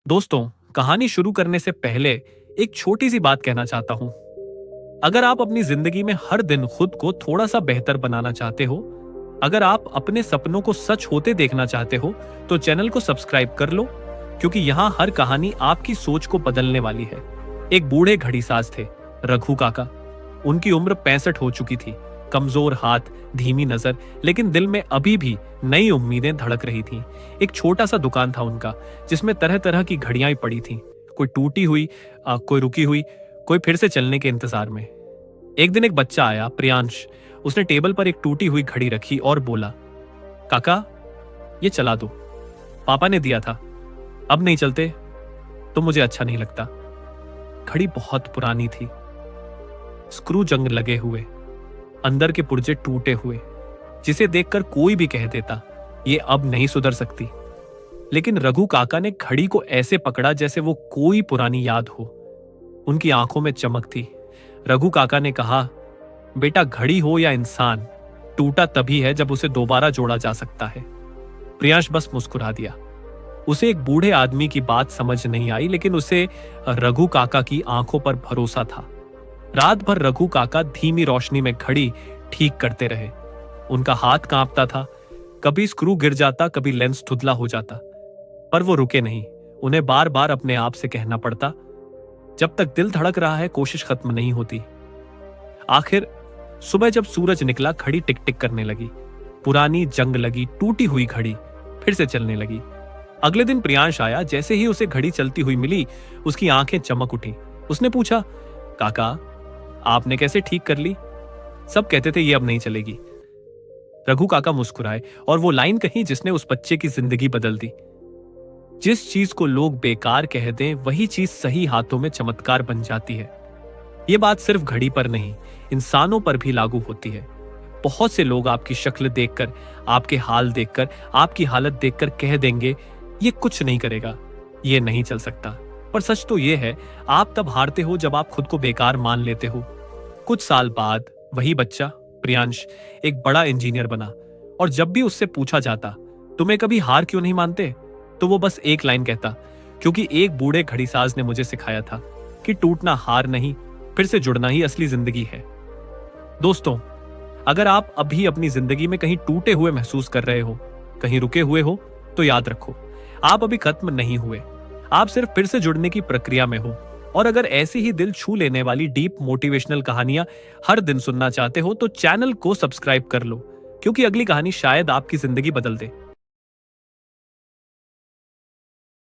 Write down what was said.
दोस्तों, कहानी शुरू करने से पहले एक छोटी सी बात कहना चाहता हूं। अगर आप अपनी जिंदगी में हर दिन खुद को थोड़ा सा बेहतर बनाना चाहते हो, अगर आप अपने सपनों को सच होते देखना चाहते हो, तो चैनल को सब्सक्राइब कर लो, क्योंकि यहां हर कहानी आपकी सोच को बदलने वाली है। एक बूढ़े घड़ीसाज थे, रघु काका। उनकी उम्र 65 हो चुकी थी। कमजोर हाथ, धीमी नजर, लेकिन दिल में अभी भी नई उम्मीदें धड़क रही थीं। एक छोटा सा दुकान था उनका, जिसमें तरह तरह की घड़ियां पड़ी थीं। कोई टूटी हुई, कोई रुकी हुई, कोई फिर से चलने के इंतजार में। एक दिन एक बच्चा आया, प्रियांश। उसने टेबल पर एक टूटी हुई घड़ी रखी और बोला, काका, ये चला दो। पापा ने दिया था, अब नहीं चलते तो मुझे अच्छा नहीं लगता। घड़ी बहुत पुरानी थी, स्क्रू जंग लगे हुए, अंदर के पुर्जे टूटे हुए, जिसे देखकर कोई भी कह देता ये अब नहीं सुधर सकती। लेकिन रघु काका ने घड़ी को ऐसे पकड़ा जैसे वो कोई पुरानी याद हो। उनकी आंखों में चमक थी। रघु काका ने कहा, बेटा, घड़ी हो या इंसान, टूटा तभी है जब उसे दोबारा जोड़ा जा सकता है। प्रियांश बस मुस्कुरा दिया। उसे एक बूढ़े आदमी की बात समझ नहीं आई, लेकिन उसे रघु काका की आंखों पर भरोसा था। रात भर रघु काका धीमी रोशनी में घड़ी ठीक करते रहे। उनका हाथ कांपता था, कभी स्क्रू गिर जाता, कभी लेंस धुंधला हो जाता, पर वो रुके नहीं। उन्हें बार बार अपने आप से कहना पड़ता, जब तक दिल धड़क रहा है कोशिश खत्म नहीं होती। आखिर सुबह जब सूरज निकला, घड़ी टिक टिक करने लगी। पुरानी जंग लगी टूटी हुई घड़ी फिर से चलने लगी। अगले दिन प्रियांश आया। जैसे ही उसे घड़ी चलती हुई मिली, उसकी आंखें चमक उठी। उसने पूछा, काका, आपने कैसे ठीक कर ली? सब कहते थे ये अब नहीं चलेगी। रघु काका मुस्कुराए और वो लाइन कही जिसने उस बच्चे की जिंदगी बदल दी। जिस चीज को लोग बेकार कह दें, वही चीज सही हाथों में चमत्कार बन जाती है। ये बात सिर्फ घड़ी पर नहीं, इंसानों पर भी लागू होती है। बहुत से लोग आपकी शक्ल देखकर, आपके हाल देखकर, आपकी हालत देखकर कह देंगे ये कुछ नहीं करेगा, ये नहीं चल सकता। पर सच तो ये है, आप तब हारते हो जब आप खुद को बेकार मान लेते हो। कुछ साल बाद वही बच्चा प्रियांश एक बड़ा इंजीनियर बना, और जब भी उससे पूछा जाता, तुम्हें कभी हार क्यों नहीं मानते, तो वो बस एक लाइन कहता, क्योंकि एक बूढ़े घड़ीसाज ने मुझे सिखाया था कि टूटना हार नहीं, फिर से जुड़ना ही असली जिंदगी है। दोस्तों, अगर आप अभी अपनी जिंदगी में कहीं टूटे हुए महसूस कर रहे हो, कहीं रुके हुए हो, तो याद रखो, आप अभी खत्म नहीं हुए। आप सिर्फ फिर से जुड़ने की प्रक्रिया में हो। और अगर ऐसी ही दिल छू लेने वाली डीप मोटिवेशनल कहानियां हर दिन सुनना चाहते हो, तो चैनल को सब्सक्राइब कर लो, क्योंकि अगली कहानी शायद आपकी जिंदगी बदल दे।